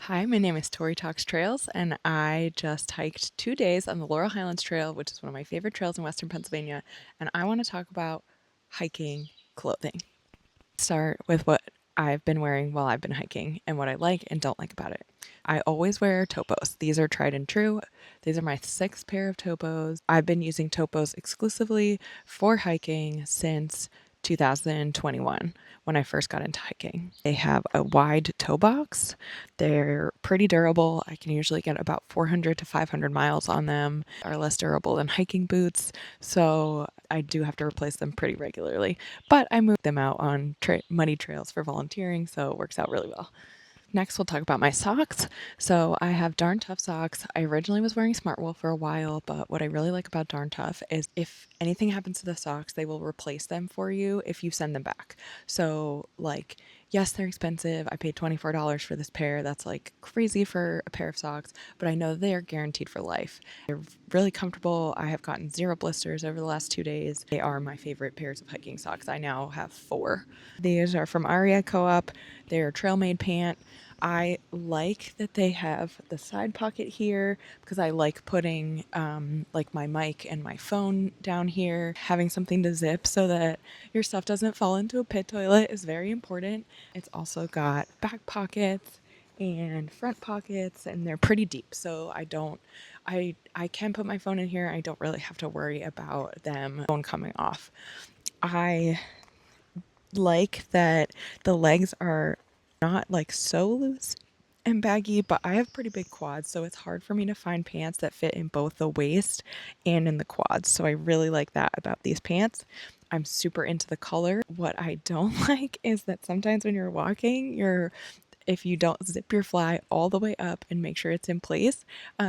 Hi, my name is Tori Talks Trails, and I just hiked 2 days on the Laurel Highlands Trail, which is one of my favorite trails in Western Pennsylvania. And I want to talk about hiking clothing. Start with what I've been wearing while I've been hiking and what I like and don't like about it. I always wear topos. These are tried and true. These are my sixth pair of topos. I've been using topos exclusively for hiking since 2021 when I first got into hiking. They have a wide toe box. They're pretty durable. I can usually get about 400 to 500 miles on them. Are less durable than hiking boots, so I do have to replace them pretty regularly. But I move them out on muddy trails for volunteering, so it works out really well. Next, we'll talk about my socks. So I have Darn Tough socks. I originally was wearing Smartwool for a while, but what I really like about Darn Tough is if anything happens to the socks, they will replace them for you if you send them back. So, like, yes, they're expensive. I paid $24 for this pair. That's like crazy for a pair of socks, but I know they're guaranteed for life. They're really comfortable. I have gotten 0 blisters over the last 2 days. They are my favorite pairs of hiking socks. I now have 4. These are from REI Co-op. They're a trail made pant. I like that they have the side pocket here because I like putting like my mic and my phone down here. Having something to zip so that your stuff doesn't fall into a pit toilet is very important. It's also got back pockets and front pockets, and they're pretty deep, so I can put my phone in here. I don't really have to worry about them phone coming off. I like that the legs are not like so loose and baggy, but I have pretty big quads, so it's hard for me to find pants that fit in both the waist and in the quads. So I really like that about these pants. I'm super into the color. What I don't like is that sometimes when you're walking, if you don't zip your fly all the way up and make sure it's in place,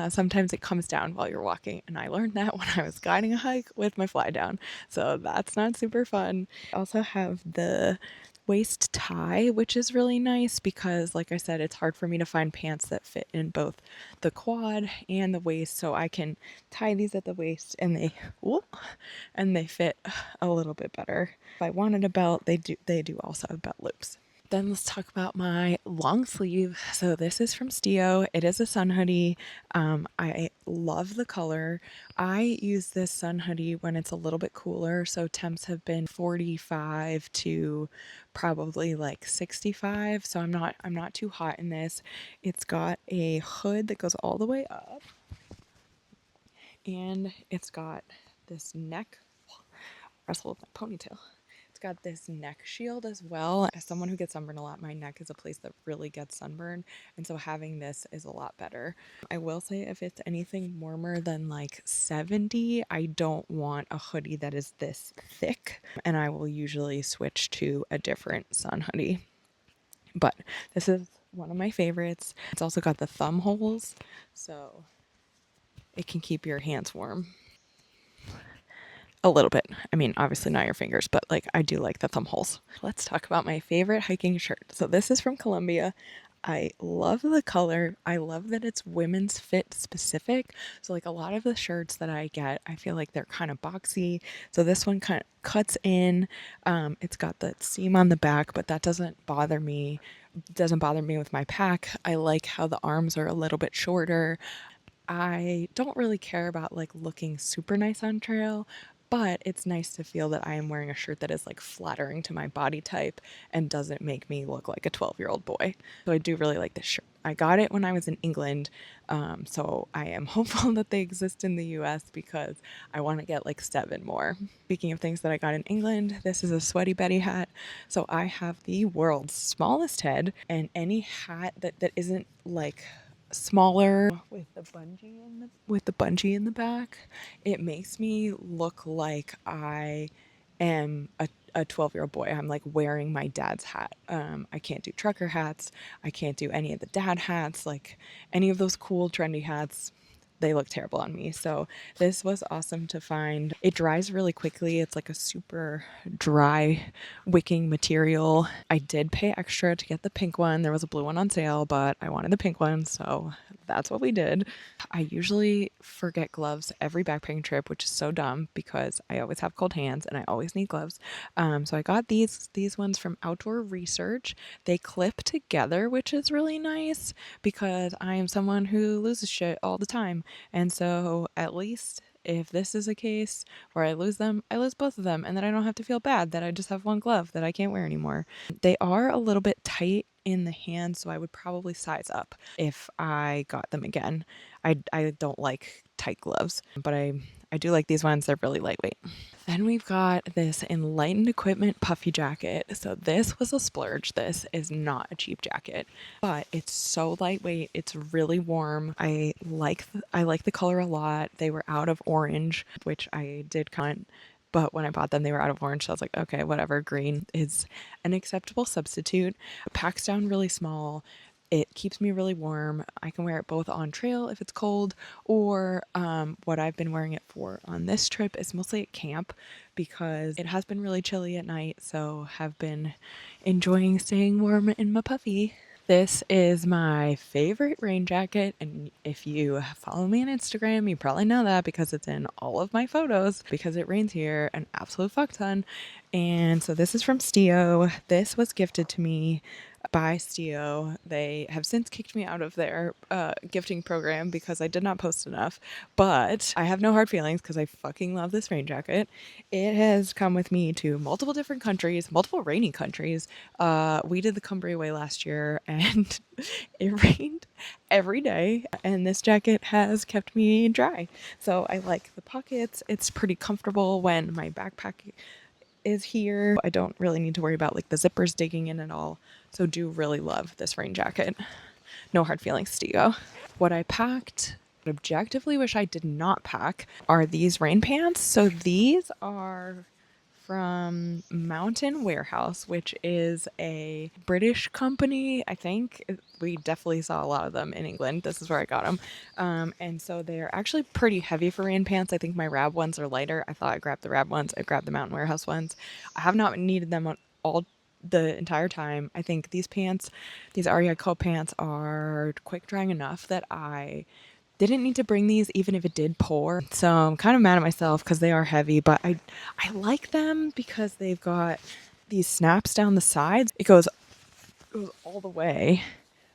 sometimes it comes down while you're walking. And I learned that when I was guiding a hike with my fly down. So that's not super fun. I also have the waist tie, which is really nice because, like I said, it's hard for me to find pants that fit in both the quad and the waist. So I can tie these at the waist and they fit a little bit better. If I wanted a belt, they do also have belt loops. Then let's talk about my long sleeve. So this is from Stio. It is a sun hoodie. I love the color. I use this sun hoodie when it's a little bit cooler. So temps have been 45 to probably like 65. So I'm not too hot in this. It's got a hood that goes all the way up, and it's got this neck. Wrestle with my ponytail. It's got this neck shield as well. As someone who gets sunburned a lot, my neck is a place that really gets sunburned, and so having this is a lot better. I will say if it's anything warmer than like 70, I don't want a hoodie that is this thick, and I will usually switch to a different sun hoodie. But this is one of my favorites. It's also got the thumb holes, so it can keep your hands warm. A little bit. I mean, obviously not your fingers, but like I do like the thumb holes. Let's talk about my favorite hiking shirt. So this is from Columbia. I love the color. I love that it's women's fit specific. So like a lot of the shirts that I get, I feel like they're kind of boxy. So this one kind of cuts in. It's got the seam on the back, but that doesn't bother me. It doesn't bother me with my pack. I like how the arms are a little bit shorter. I don't really care about like looking super nice on trail, but it's nice to feel that I am wearing a shirt that is like flattering to my body type and doesn't make me look like a 12-year-old boy. So I do really like this shirt. I got it when I was in England, so I am hopeful that they exist in the US because I want to get like 7 more. Speaking of things that I got in England, this is a Sweaty Betty hat. So I have the world's smallest head, and any hat that isn't like smaller with the bungee in the back, it makes me look like I am a 12-year-old boy. I'm like wearing my dad's hat. I can't do trucker hats. I can't do any of the dad hats, like any of those cool trendy hats. They look terrible on me. So this was awesome to find. It dries really quickly. It's like a super dry wicking material. I did pay extra to get the pink one. There was a blue one on sale, but I wanted the pink one, so that's what we did. I usually forget gloves every backpacking trip, which is so dumb because I always have cold hands and I always need gloves. So I got these ones from Outdoor Research. They clip together, which is really nice because I am someone who loses shit all the time. And so at least if this is a case where I lose them, I lose both of them, and then I don't have to feel bad that I just have one glove that I can't wear anymore. They are a little bit tight in the hand, so I would probably size up if I got them again. I don't like tight gloves, but I do like these ones. They're really lightweight. Then we've got this Enlightened Equipment puffy jacket. So this was a splurge. This is not a cheap jacket, but it's so lightweight. It's really warm. I like the color a lot. They were out of orange, which I did comment, but when I bought them, they were out of orange. So I was like, okay, whatever. Green is an acceptable substitute. It packs down really small. It keeps me really warm. I can wear it both on trail if it's cold, or what I've been wearing it for on this trip is mostly at camp because it has been really chilly at night. So have been enjoying staying warm in my puffy. This is my favorite rain jacket, and if you follow me on Instagram, you probably know that because it's in all of my photos because it rains here an absolute fuck ton. And so this is from Stio. This was gifted to me by Stio. They have since kicked me out of their gifting program because I did not post enough, but I have no hard feelings because I fucking love this rain jacket. It has come with me to multiple different countries, multiple rainy countries. We did the Cumbria Way last year and it rained every day, and this jacket has kept me dry. So I like the pockets. It's pretty comfortable when my backpack is here. I don't really need to worry about like the zippers digging in at all. So do really love this rain jacket. No hard feelings, Stego. What I packed, objectively wish I did not pack, are these rain pants. So these are from Mountain Warehouse, which is a British company. I think we definitely saw a lot of them in England. This is where I got them. And so they're actually pretty heavy for rain pants. I think my Rab ones are lighter. I thought I grabbed the Rab ones. I grabbed the Mountain Warehouse ones. I have not needed them on all the entire time. I think these pants, these REI Co pants, are quick drying enough that I didn't need to bring these even if it did pour. So I'm kind of mad at myself because they are heavy, but I like them because they've got these snaps down the sides. It goes all the way.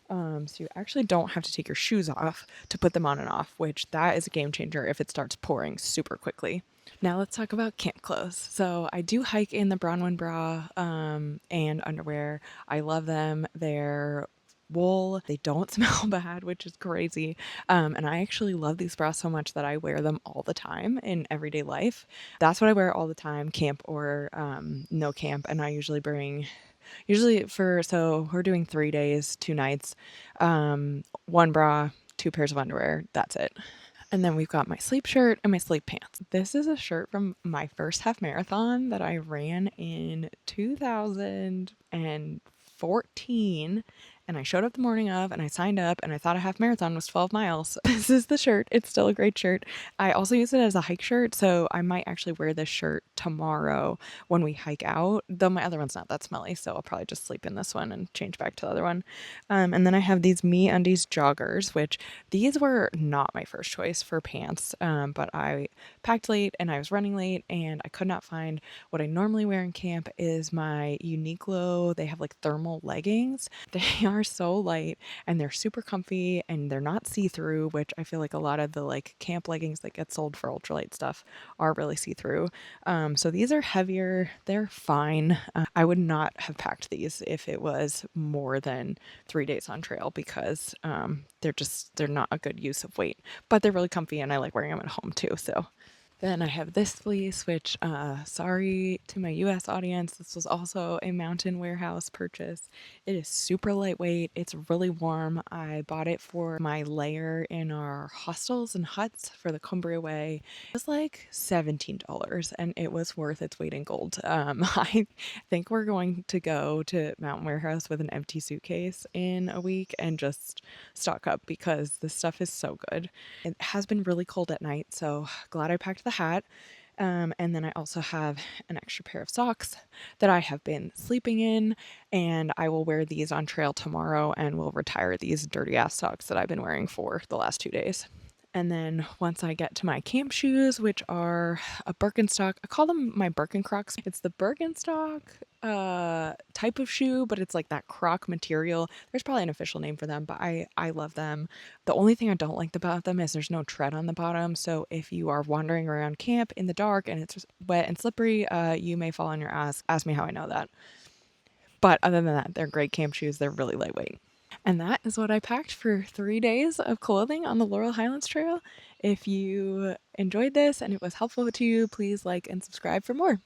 So you actually don't have to take your shoes off to put them on and off, which that is a game changer if it starts pouring super quickly. Now let's talk about camp clothes. So I do hike in the Bronwyn bra and underwear. I love them. They're wool. They don't smell bad, which is crazy. And I actually love these bras so much that I wear them all the time in everyday life. That's what I wear all the time, camp or no camp. And I usually bring so we're doing 3 days, 2 nights, one bra, 2 pairs of underwear. That's it. And then we've got my sleep shirt and my sleep pants. This is a shirt from my first half marathon that I ran in 2014. And I showed up the morning of and I signed up and I thought a half marathon was 12 miles. This is the shirt. It's still a great shirt. I also use it as a hike shirt. So I might actually wear this shirt tomorrow when we hike out, though my other one's not that smelly. So I'll probably just sleep in this one and change back to the other one. And then I have these MeUndies joggers, which these were not my first choice for pants. But I packed late and I was running late and I could not find what I normally wear in camp is my Uniqlo. They have like thermal leggings. They are so light and they're super comfy and they're not see-through, which I feel like a lot of the like camp leggings that get sold for ultralight stuff are really see-through. So these are heavier. They're fine. I would not have packed these if it was more than 3 days on trail because they're not a good use of weight, but they're really comfy and I like wearing them at home too. So then I have this fleece, which, sorry to my US audience, this was also a Mountain Warehouse purchase. It is super lightweight. It's really warm. I bought it for my layer in our hostels and huts for the Cumbria Way. It was like $17 and it was worth its weight in gold. I think we're going to go to Mountain Warehouse with an empty suitcase in a week and just stock up because this stuff is so good. It has been really cold at night, so glad I packed the hat. And then I also have an extra pair of socks that I have been sleeping in, and I will wear these on trail tomorrow and will retire these dirty ass socks that I've been wearing for the last 2 days. And then once I get to my camp shoes, which are a Birkenstock, I call them my Birkencrocs. It's the Birkenstock type of shoe, but it's like that croc material. There's probably an official name for them, but I love them. The only thing I don't like about them is there's no tread on the bottom. So if you are wandering around camp in the dark and it's wet and slippery, you may fall on your ass. Ask me how I know that. But other than that, they're great camp shoes. They're really lightweight. And that is what I packed for 3 days of clothing on the Laurel Highlands Trail. If you enjoyed this and it was helpful to you, please like and subscribe for more.